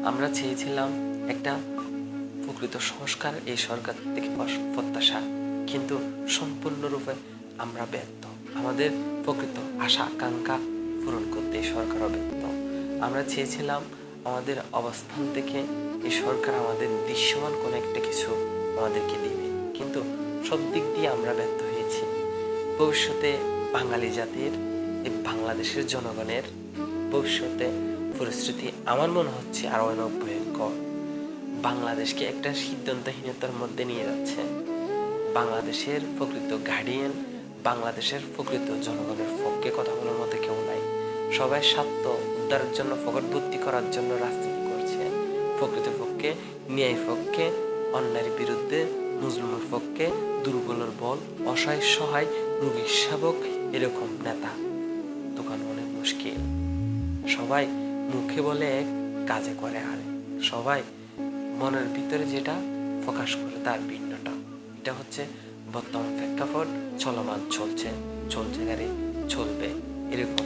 আমরা চেয়েছিলাম একটা প্রকৃত সংস্কার এই সরকার থেকে প্রত্যাশা, কিন্তু সম্পূর্ণরূপে আমরা ব্যর্থ। আমাদের প্রকৃত আশা আকাঙ্ক্ষা পূরণ করতে এই সরকারও ব্যর্থ। আমরা চেয়েছিলাম আমাদের অবস্থান থেকে এই সরকার আমাদের দৃশ্যমান কোনো একটা কিছু আমাদেরকে দেবে, কিন্তু সব দিক দিয়ে আমরা ব্যর্থ হয়েছি। ভবিষ্যতে বাঙালি জাতির, এই বাংলাদেশের জনগণের ভবিষ্যতে পরিস্থিতি আমার মনে হচ্ছে আরও অনেক ভয়ঙ্কর। বাংলাদেশকে একটা সিদ্ধান্তহীনতার মধ্যে নিয়ে যাচ্ছে। বাংলাদেশের প্রকৃত গার্ডিয়ান, বাংলাদেশের প্রকৃত জনগণের পক্ষে কথা বলার মধ্যে কেউ নাই। সবাই স্বার্থ উদ্ধারের জন্য, পকেট ভর্তি করার জন্য রাজনীতি করছে। প্রকৃত পক্ষে, ন্যায় পক্ষে, অন্যায়ের বিরুদ্ধে, মুসলিমের পক্ষে, দুর্বলের বল, অসহায় সহায়, রোগীর সেবক, এরকম নেতা দোকান অনেক মুশকিল। সবাই মুখে বলে এক, কাজে করে আরেক। সবাই মনের ভিতরে যেটা প্রকাশ করে তার ভিন্নটা। এটা হচ্ছে বর্তমান প্রেক্ষাপট। চলমান, চলছে গাড়ি, চলবে, এরকম